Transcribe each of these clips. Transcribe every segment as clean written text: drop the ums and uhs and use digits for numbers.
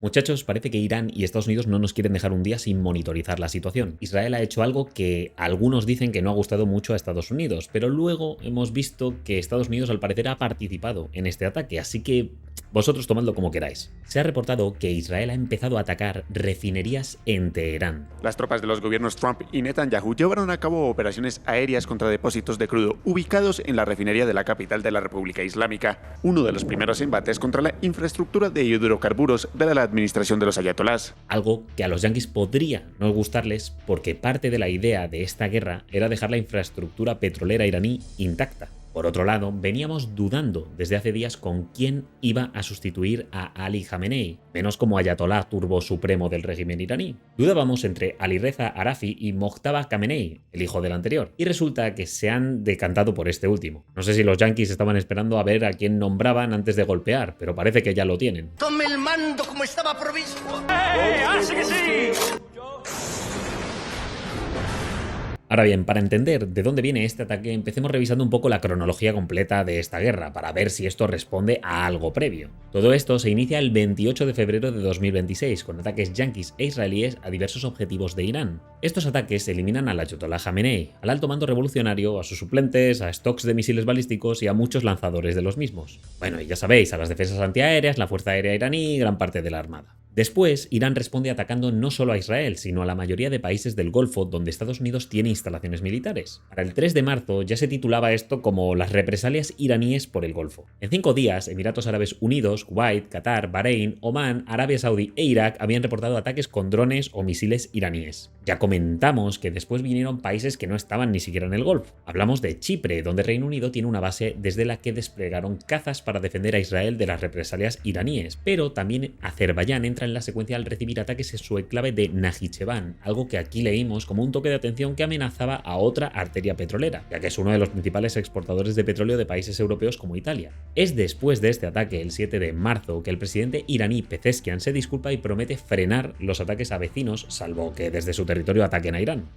Muchachos, parece que Irán y Estados Unidos no nos quieren dejar un día sin monitorizar la situación. Israel ha hecho algo que algunos dicen que no ha gustado mucho a Estados Unidos, pero luego hemos visto que Estados Unidos al parecer ha participado en este ataque, así que vosotros tomadlo como queráis. Se ha reportado que Israel ha empezado a atacar refinerías en Teherán. Las tropas de los gobiernos Trump y Netanyahu llevaron a cabo operaciones aéreas contra depósitos de crudo ubicados en la refinería de la capital de la República Islámica, uno de los primeros embates contra la infraestructura de hidrocarburos de la administración de los ayatolás. Algo que a los yanquis podría no gustarles porque parte de la idea de esta guerra era dejar la infraestructura petrolera iraní intacta. Por otro lado, veníamos dudando desde hace días con quién iba a sustituir a Ali Khamenei, menos como ayatolá turbo supremo del régimen iraní. Dudábamos entre Alireza Arafi y Mojtaba Khamenei, el hijo del anterior, y resulta que se han decantado por este último. No sé si los yanquis estaban esperando a ver a quién nombraban antes de golpear, pero parece que ya lo tienen. ¡Tome el mando como estaba provisto! ¡Así que sí! Ahora bien, para entender de dónde viene este ataque, empecemos revisando un poco la cronología completa de esta guerra, para ver si esto responde a algo previo. Todo esto se inicia el 28 de febrero de 2026, con ataques yanquis e israelíes a diversos objetivos de Irán. Estos ataques eliminan al ayatolá Khamenei, al alto mando revolucionario, a sus suplentes, a stocks de misiles balísticos y a muchos lanzadores de los mismos. Bueno, y ya sabéis, a las defensas antiaéreas, la fuerza aérea iraní y gran parte de la armada. Después, Irán responde atacando no solo a Israel, sino a la mayoría de países del Golfo donde Estados Unidos tiene instalaciones militares. Para el 3 de marzo ya se titulaba esto como las represalias iraníes por el Golfo. En 5 días, Emiratos Árabes Unidos, Kuwait, Qatar, Bahrein, Omán, Arabia Saudí e Irak habían reportado ataques con drones o misiles iraníes. Ya comentamos que después vinieron países que no estaban ni siquiera en el Golfo. Hablamos de Chipre, donde Reino Unido tiene una base desde la que desplegaron cazas para defender a Israel de las represalias iraníes, pero también Azerbaiyán entra en la secuencia al recibir ataques en su enclave de Najicheván, algo que aquí leímos como un toque de atención que amenazaba a otra arteria petrolera, ya que es uno de los principales exportadores de petróleo de países europeos como Italia. Es después de este ataque, el 7 de marzo, que el presidente iraní Pezeshkian se disculpa y promete frenar los ataques a vecinos, salvo que desde su territorio ataquen a Irán.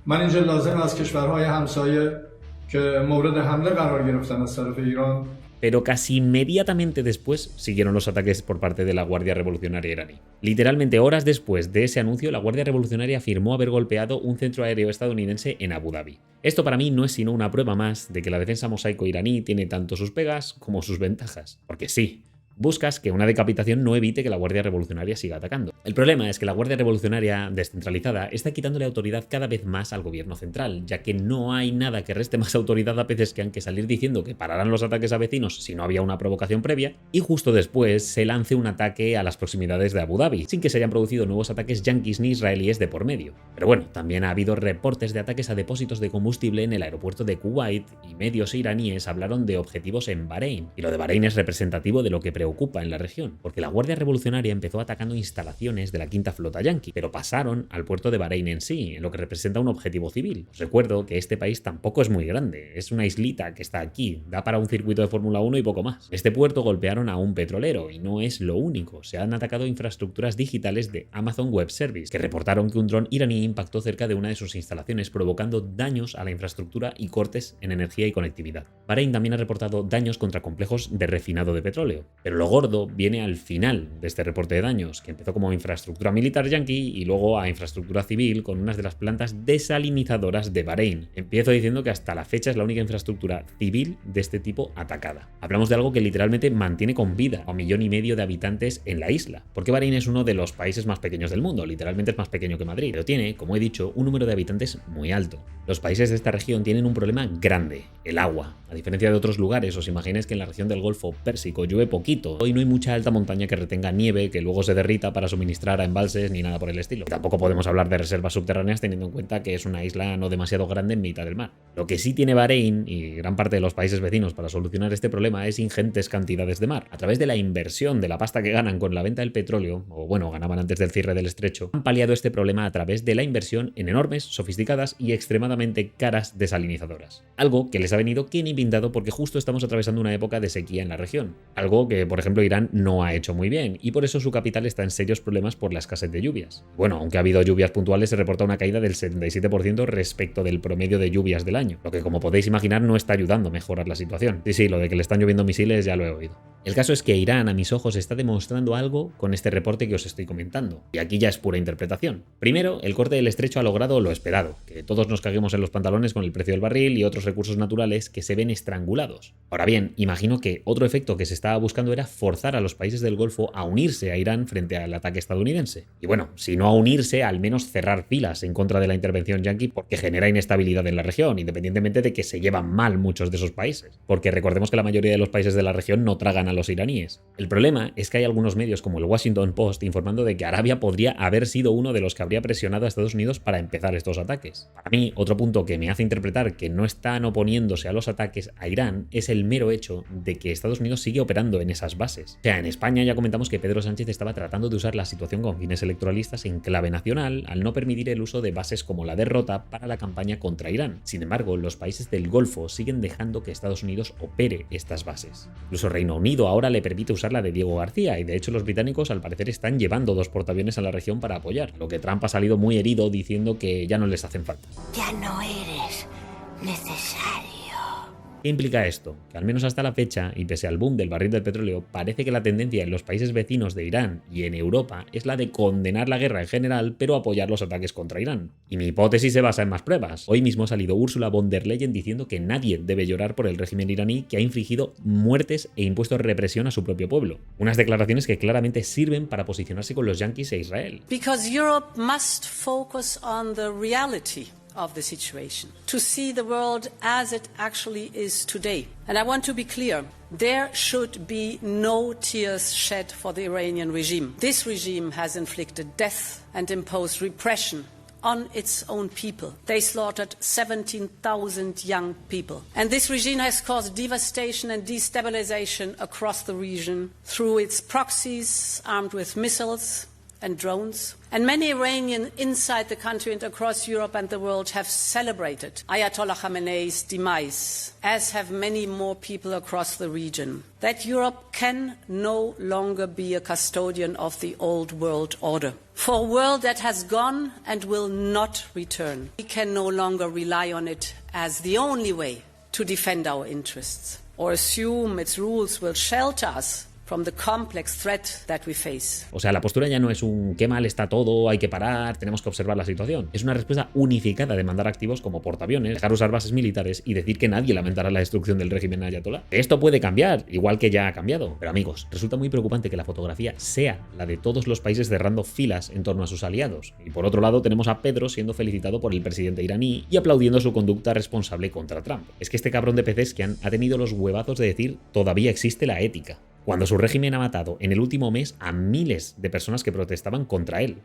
Pero casi inmediatamente después siguieron los ataques por parte de la Guardia Revolucionaria iraní. Literalmente horas después de ese anuncio, la Guardia Revolucionaria afirmó haber golpeado un centro aéreo estadounidense en Abu Dhabi. Esto para mí no es sino una prueba más de que la defensa mosaico iraní tiene tanto sus pegas como sus ventajas. Porque sí, buscas que una decapitación no evite que la Guardia Revolucionaria siga atacando. El problema es que la Guardia Revolucionaria descentralizada está quitándole autoridad cada vez más al gobierno central, ya que no hay nada que reste más autoridad a Pezeshkian que salir diciendo que pararán los ataques a vecinos si no había una provocación previa, y justo después se lance un ataque a las proximidades de Abu Dhabi, sin que se hayan producido nuevos ataques yanquis ni israelíes de por medio. Pero bueno, también ha habido reportes de ataques a depósitos de combustible en el aeropuerto de Kuwait, y medios iraníes hablaron de objetivos en Bahrein, y lo de Bahrein es representativo de lo que preocupa en la región, porque la Guardia Revolucionaria empezó atacando instalaciones de la quinta flota yanqui, pero pasaron al puerto de Bahrein en sí, en lo que representa un objetivo civil. Os recuerdo que este país tampoco es muy grande, es una islita que está aquí, da para un circuito de Fórmula 1 y poco más. En este puerto golpearon a un petrolero y no es lo único, se han atacado infraestructuras digitales de Amazon Web Service, que reportaron que un dron iraní impactó cerca de una de sus instalaciones, provocando daños a la infraestructura y cortes en energía y conectividad. Bahrein también ha reportado daños contra complejos de refinado de petróleo, pero lo gordo viene al final de este reporte de daños, que empezó como infraestructura militar yanqui y luego a infraestructura civil con unas de las plantas desalinizadoras de Bahrein. Empiezo diciendo que hasta la fecha es la única infraestructura civil de este tipo atacada. Hablamos de algo que literalmente mantiene con vida a 1,5 millones de habitantes en la isla, porque Bahrein es uno de los países más pequeños del mundo, literalmente es más pequeño que Madrid, pero tiene, como he dicho, un número de habitantes muy alto. Los países de esta región tienen un problema grande, el agua. A diferencia de otros lugares, os imagináis que en la región del Golfo Pérsico llueve poquito, hoy no hay mucha alta montaña que retenga nieve que luego se derrita para suministrar a embalses ni nada por el estilo. Tampoco podemos hablar de reservas subterráneas teniendo en cuenta que es una isla no demasiado grande en mitad del mar. Lo que sí tiene Bahrein y gran parte de los países vecinos para solucionar este problema es ingentes cantidades de mar. A través de la inversión de la pasta que ganan con la venta del petróleo, o bueno, ganaban antes del cierre del estrecho, han paliado este problema a través de la inversión en enormes, sofisticadas y extremadamente caras desalinizadoras. Algo que les ha venido bien pintado porque justo estamos atravesando una época de sequía en la región. Algo que, por por ejemplo, Irán no ha hecho muy bien y por eso su capital está en serios problemas por la escasez de lluvias. Bueno, aunque ha habido lluvias puntuales, se reporta una caída del 77% respecto del promedio de lluvias del año, lo que como podéis imaginar no está ayudando a mejorar la situación. Sí, lo de que le están lloviendo misiles ya lo he oído. El caso es que Irán, a mis ojos, está demostrando algo con este reporte que os estoy comentando, y aquí ya es pura interpretación. Primero, el corte del estrecho ha logrado lo esperado, que todos nos caguemos en los pantalones con el precio del barril y otros recursos naturales que se ven estrangulados. Ahora bien, imagino que otro efecto que se estaba buscando era forzar a los países del Golfo a unirse a Irán frente al ataque estadounidense. Y bueno, si no a unirse, al menos cerrar filas en contra de la intervención yanqui porque genera inestabilidad en la región, independientemente de que se llevan mal muchos de esos países. Porque recordemos que la mayoría de los países de la región no tragan a los iraníes. El problema es que hay algunos medios como el Washington Post informando de que Arabia podría haber sido uno de los que habría presionado a Estados Unidos para empezar estos ataques. Para mí, otro punto que me hace interpretar que no están oponiéndose a los ataques a Irán es el mero hecho de que Estados Unidos sigue operando en esas bases. O sea, en España ya comentamos que Pedro Sánchez estaba tratando de usar la situación con fines electoralistas en clave nacional al no permitir el uso de bases como la derrota para la campaña contra Irán. Sin embargo, los países del Golfo siguen dejando que Estados Unidos opere estas bases. Incluso Reino Unido ahora le permite usar la de Diego García y de hecho los británicos al parecer están llevando 2 portaaviones a la región para apoyar, lo que Trump ha salido muy herido diciendo que ya no les hacen falta. Ya no eres necesario. ¿Qué implica esto? Que al menos hasta la fecha, y pese al boom del barril del petróleo, parece que la tendencia en los países vecinos de Irán y en Europa es la de condenar la guerra en general, pero apoyar los ataques contra Irán. Y mi hipótesis se basa en más pruebas. Hoy mismo ha salido Ursula von der Leyen diciendo que nadie debe llorar por el régimen iraní que ha infligido muertes e impuesto represión a su propio pueblo. Unas declaraciones que claramente sirven para posicionarse con los yanquis e Israel. Because Europe must focus on the reality of the situation, to see the world as it actually is today. And I want to be clear, there should be no tears shed for the Iranian regime. This regime has inflicted death and imposed repression on its own people. They slaughtered 17,000 young people. And this regime has caused devastation and destabilization across the region through its proxies armed with missiles and drones. And many Iranians inside the country and across Europe and the world have celebrated Ayatollah Khamenei's demise, as have many more people across the region. That Europe can no longer be a custodian of the old world order. For a world that has gone and will not return, we can no longer rely on it as the only way to defend our interests, or assume its rules will shelter us from the complex threat that we face. O sea, la postura ya no es un qué mal está todo, hay que parar, tenemos que observar la situación. Es una respuesta unificada de mandar activos como portaaviones, dejar usar bases militares y decir que nadie lamentará la destrucción del régimen ayatolá. Esto puede cambiar, igual que ya ha cambiado. Pero amigos, resulta muy preocupante que la fotografía sea la de todos los países cerrando filas en torno a sus aliados. Y por otro lado tenemos a Pedro siendo felicitado por el presidente iraní y aplaudiendo su conducta responsable contra Trump. Es que este cabrón de Pezeshkian ha tenido los huevazos de decir todavía existe la ética, cuando su régimen ha matado en el último mes a miles de personas que protestaban contra él.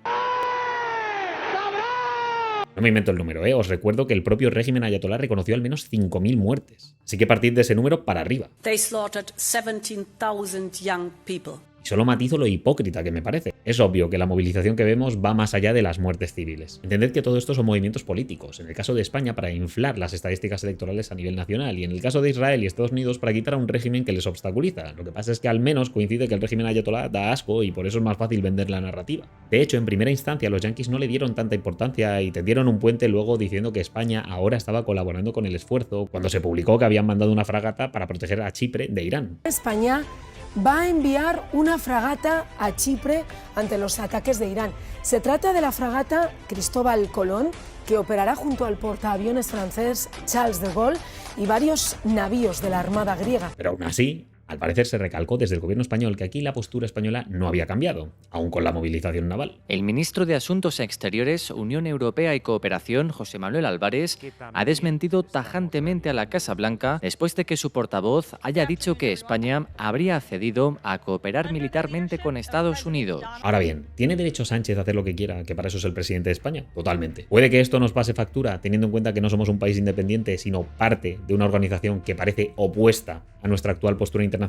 No me invento el número, os recuerdo que el propio régimen ayatolá reconoció al menos 5.000 muertes. Así que partid de ese número para arriba. They slaughtered 17,000 young people. Y solo matizo lo hipócrita que me parece. Es obvio que la movilización que vemos va más allá de las muertes civiles. Entended que todo esto son movimientos políticos, en el caso de España para inflar las estadísticas electorales a nivel nacional y en el caso de Israel y Estados Unidos para quitar a un régimen que les obstaculiza. Lo que pasa es que al menos coincide que el régimen ayatolá da asco y por eso es más fácil vender la narrativa. De hecho, en primera instancia los yanquis no le dieron tanta importancia y tendieron un puente luego diciendo que España ahora estaba colaborando con el esfuerzo cuando se publicó que habían mandado una fragata para proteger a Chipre de Irán. España va a enviar una fragata a Chipre ante los ataques de Irán. Se trata de la fragata Cristóbal Colón, que operará junto al portaaviones francés Charles de Gaulle y varios navíos de la Armada griega. Pero aún así, al parecer se recalcó desde el gobierno español que aquí la postura española no había cambiado, aún con la movilización naval. El ministro de Asuntos Exteriores, Unión Europea y Cooperación, José Manuel Álvarez, ha desmentido tajantemente a la Casa Blanca después de que su portavoz haya dicho que España habría accedido a cooperar militarmente con Estados Unidos. Ahora bien, ¿tiene derecho Sánchez a hacer lo que quiera, que para eso es el presidente de España? Totalmente. ¿Puede que esto nos pase factura, teniendo en cuenta que no somos un país independiente, sino parte de una organización que parece opuesta a nuestra actual postura internacional?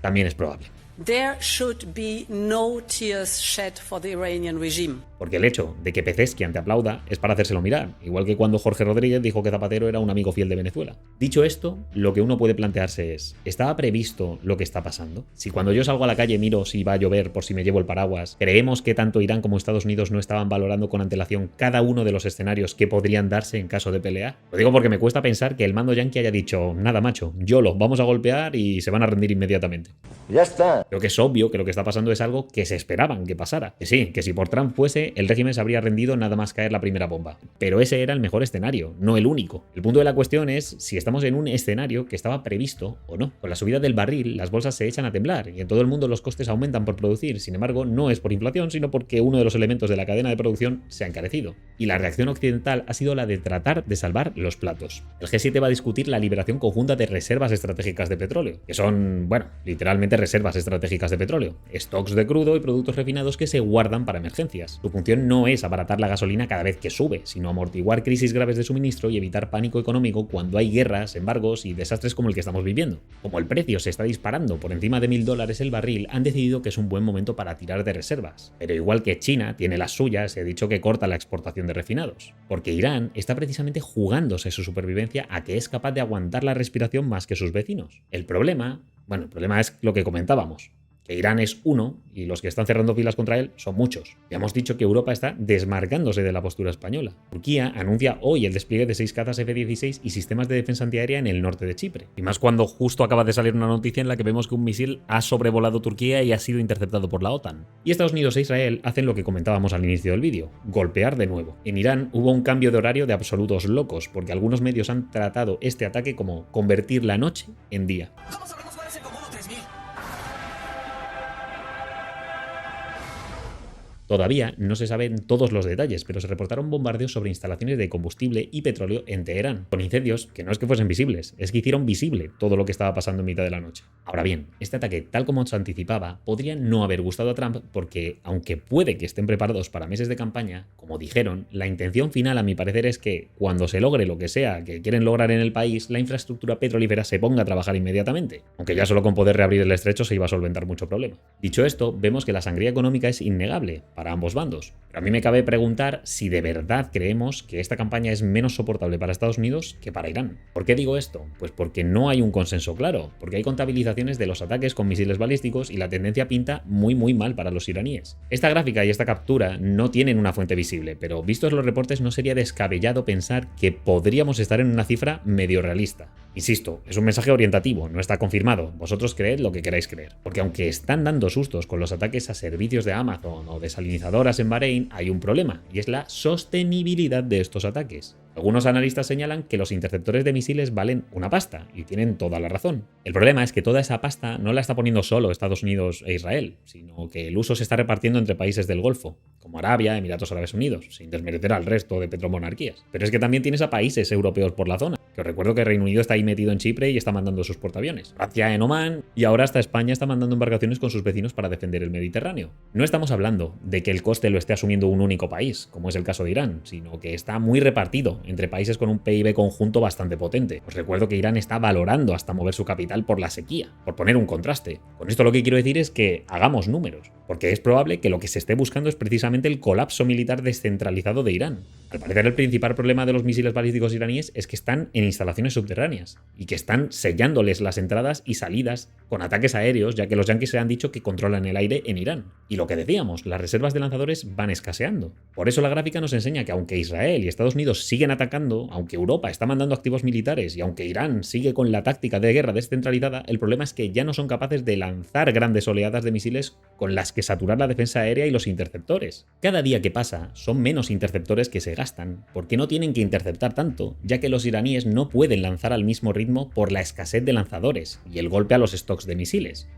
También es probable. there should be no tears shed for the Iranian regime. Porque el hecho de que Pezeshkian te aplauda es para hacérselo mirar, igual que cuando Jorge Rodríguez dijo que Zapatero era un amigo fiel de Venezuela. Dicho esto, lo que uno puede plantearse es, ¿estaba previsto lo que está pasando? Si cuando yo salgo a la calle miro si va a llover por si me llevo el paraguas, ¿creemos que tanto Irán como Estados Unidos no estaban valorando con antelación cada uno de los escenarios que podrían darse en caso de pelea? Lo digo porque me cuesta pensar que el mando yanqui haya dicho, nada macho, YOLO, vamos a golpear y se van a rendir inmediatamente. Ya está. Creo que es obvio que lo que está pasando es algo que se esperaban que pasara. Que sí, que si por Trump fuese, el régimen se habría rendido nada más caer la primera bomba. Pero ese era el mejor escenario, no el único. El punto de la cuestión es si estamos en un escenario que estaba previsto o no. Con la subida del barril, las bolsas se echan a temblar y en todo el mundo los costes aumentan por producir. Sin embargo, no es por inflación, sino porque uno de los elementos de la cadena de producción se ha encarecido. Y la reacción occidental ha sido la de tratar de salvar los platos. El G7 va a discutir la liberación conjunta de reservas estratégicas de petróleo, que son, bueno, literalmente reservas estratégicas de petróleo, stocks de crudo y productos refinados que se guardan para emergencias. Su función no es abaratar la gasolina cada vez que sube, sino amortiguar crisis graves de suministro y evitar pánico económico cuando hay guerras, embargos y desastres como el que estamos viviendo. Como el precio se está disparando por encima de $1.000 el barril, han decidido que es un buen momento para tirar de reservas. Pero igual que China tiene las suyas, he dicho que corta la exportación de refinados. Porque Irán está precisamente jugándose su supervivencia a que es capaz de aguantar la respiración más que sus vecinos. El problema es lo que comentábamos, que Irán es uno y los que están cerrando filas contra él son muchos. Ya hemos dicho que Europa está desmarcándose de la postura española. Turquía anuncia hoy el despliegue de 6 cazas F-16 y sistemas de defensa antiaérea en el norte de Chipre. Y más cuando justo acaba de salir una noticia en la que vemos que un misil ha sobrevolado Turquía y ha sido interceptado por la OTAN. Y Estados Unidos e Israel hacen lo que comentábamos al inicio del vídeo, golpear de nuevo. En Irán hubo un cambio de horario de absolutos locos, porque algunos medios han tratado este ataque como convertir la noche en día. Todavía no se saben todos los detalles, pero se reportaron bombardeos sobre instalaciones de combustible y petróleo en Teherán, con incendios que no es que fuesen visibles, es que hicieron visible todo lo que estaba pasando en mitad de la noche. Ahora bien, este ataque, tal como se anticipaba, podría no haber gustado a Trump porque, aunque puede que estén preparados para meses de campaña, como dijeron, la intención final a mi parecer es que, cuando se logre lo que sea que quieren lograr en el país, la infraestructura petrolífera se ponga a trabajar inmediatamente, aunque ya solo con poder reabrir el estrecho se iba a solventar mucho problema. Dicho esto, vemos que la sangría económica es innegable para ambos bandos. Pero a mí me cabe preguntar si de verdad creemos que esta campaña es menos soportable para Estados Unidos que para Irán. ¿Por qué digo esto? Pues porque no hay un consenso claro, porque hay contabilizaciones de los ataques con misiles balísticos y la tendencia pinta muy mal para los iraníes. Esta gráfica y esta captura no tienen una fuente visible, pero vistos los reportes no sería descabellado pensar que podríamos estar en una cifra medio realista. Insisto, es un mensaje orientativo, no está confirmado, vosotros creed lo que queráis creer. Porque aunque están dando sustos con los ataques a servicios de Amazon o desalinizadoras en Bahrein, hay un problema, y es la sostenibilidad de estos ataques. Algunos analistas señalan que los interceptores de misiles valen una pasta, y tienen toda la razón. El problema es que toda esa pasta no la está poniendo solo Estados Unidos e Israel, sino que el uso se está repartiendo entre países del Golfo, como Arabia, Emiratos Árabes Unidos, sin desmerecer al resto de petromonarquías. Pero es que también tienes a países europeos por la zona, que os recuerdo que Reino Unido está ahí metido en Chipre y está mandando sus portaaviones. Francia en Omán, y ahora hasta España está mandando embarcaciones con sus vecinos para defender el Mediterráneo. No estamos hablando de que el coste lo esté asumiendo un único país, como es el caso de Irán, sino que está muy repartido entre países con un PIB conjunto bastante potente. Os recuerdo que Irán está valorando hasta mover su capital por la sequía, por poner un contraste. Con esto lo que quiero decir es que hagamos números, porque es probable que lo que se esté buscando es precisamente el colapso militar descentralizado de Irán. Al parecer el principal problema de los misiles balísticos iraníes es que están en instalaciones subterráneas y que están sellándoles las entradas y salidas con ataques aéreos, ya que los yanquis se han dicho que controlan el aire en Irán. Y lo que decíamos, las reservas de lanzadores van escaseando. Por eso la gráfica nos enseña que aunque Israel y Estados Unidos siguen atacando, aunque Europa está mandando activos militares y aunque Irán sigue con la táctica de guerra descentralizada, el problema es que ya no son capaces de lanzar grandes oleadas de misiles con las que saturar la defensa aérea y los interceptores. Cada día que pasa son menos interceptores que se gastan, porque no tienen que interceptar tanto, ya que los iraníes no pueden lanzar al mismo ritmo por la escasez de lanzadores y el golpe a los stocks de misiles.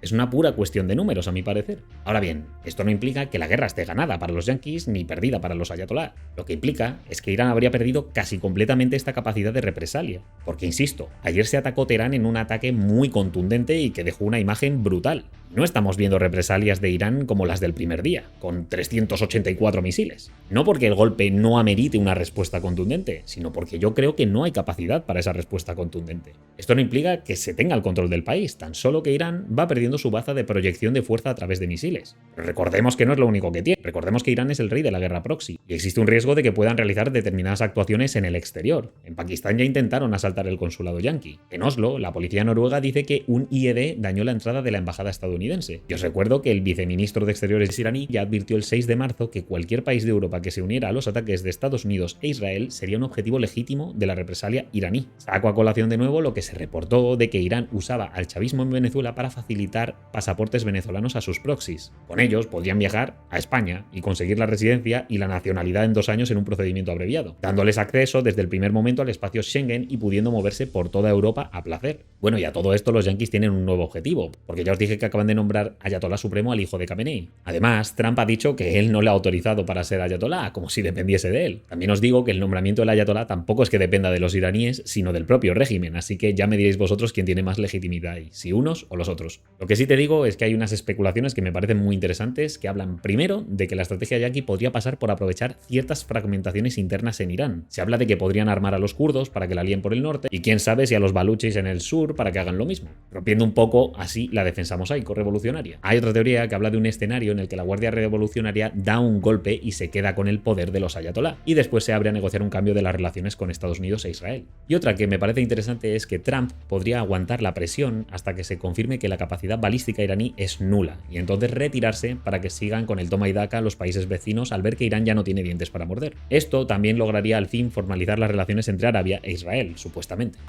Es una pura cuestión de números, a mi parecer. Ahora bien, esto no implica que la guerra esté ganada para los yanquis ni perdida para los ayatolá. Lo que implica es que Irán habría perdido casi completamente esta capacidad de represalia. Porque, insisto, ayer se atacó Teherán en un ataque muy contundente y que dejó una imagen brutal. No estamos viendo represalias de Irán como las del primer día, con 384 misiles. No porque el golpe no amerite una respuesta contundente, sino porque yo creo que no hay capacidad para esa respuesta contundente. Esto no implica que se tenga el control del país, tan solo que Irán va perdiendo desarrollando su baza de proyección de fuerza a través de misiles. Pero recordemos que no es lo único que tiene. Recordemos que Irán es el rey de la guerra proxy y existe un riesgo de que puedan realizar determinadas actuaciones en el exterior. En Pakistán ya intentaron asaltar el consulado yanqui. En Oslo, la policía noruega dice que un IED dañó la entrada de la embajada estadounidense. Y os recuerdo que el viceministro de Exteriores iraní ya advirtió el 6 de marzo que cualquier país de Europa que se uniera a los ataques de Estados Unidos e Israel sería un objetivo legítimo de la represalia iraní. Saco a colación de nuevo lo que se reportó de que Irán usaba al chavismo en Venezuela para facilitar pasaportes venezolanos a sus proxies. Con ellos podrían viajar a España y conseguir la residencia y la nacionalidad en 2 años en un procedimiento abreviado, dándoles acceso desde el primer momento al espacio Schengen y pudiendo moverse por toda Europa a placer. Bueno, y a todo esto los yanquis tienen un nuevo objetivo, porque ya os dije que acaban de nombrar Ayatolá Supremo al hijo de Khamenei. Además, Trump ha dicho que él no le ha autorizado para ser Ayatolá, como si dependiese de él. También os digo que el nombramiento del Ayatolá tampoco es que dependa de los iraníes, sino del propio régimen, así que ya me diréis vosotros quién tiene más legitimidad ahí, si unos o los otros. Lo que sí te digo es que hay unas especulaciones que me parecen muy interesantes que hablan primero de que la estrategia yanqui podría pasar por aprovechar ciertas fragmentaciones internas en Irán. Se habla de que podrían armar a los kurdos para que la líen por el norte y quién sabe si a los baluchis en el sur para que hagan lo mismo, rompiendo un poco así la defensa mosaico revolucionaria. Hay otra teoría que habla de un escenario en el que la Guardia Revolucionaria da un golpe y se queda con el poder de los ayatolá, y después se abre a negociar un cambio de las relaciones con Estados Unidos e Israel. Y otra que me parece interesante es que Trump podría aguantar la presión hasta que se confirme que la capacidad balística iraní es nula, y entonces retirarse para que sigan con el toma y daca los países vecinos al ver que Irán ya no tiene dientes para morder. Esto también lograría al fin formalizar las relaciones entre Arabia e Israel, supuestamente.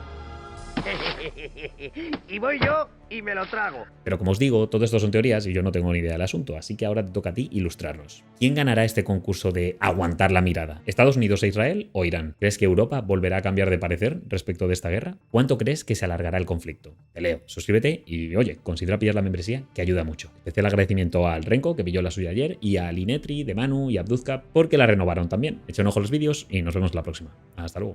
Y voy yo y me lo trago. Pero como os digo, todo esto son teorías y yo no tengo ni idea del asunto, así que ahora te toca a ti ilustrarnos. ¿Quién ganará este concurso de aguantar la mirada? ¿Estados Unidos e Israel o Irán? ¿Crees que Europa volverá a cambiar de parecer respecto de esta guerra? ¿Cuánto crees que se alargará el conflicto? Te leo, suscríbete y oye, considera pillar la membresía, que ayuda mucho. Especial agradecimiento al Renko, que pilló la suya ayer, y a Linetri, de Manu y a Abduzka, porque la renovaron también. Echa un ojo a los vídeos y nos vemos la próxima. Hasta luego.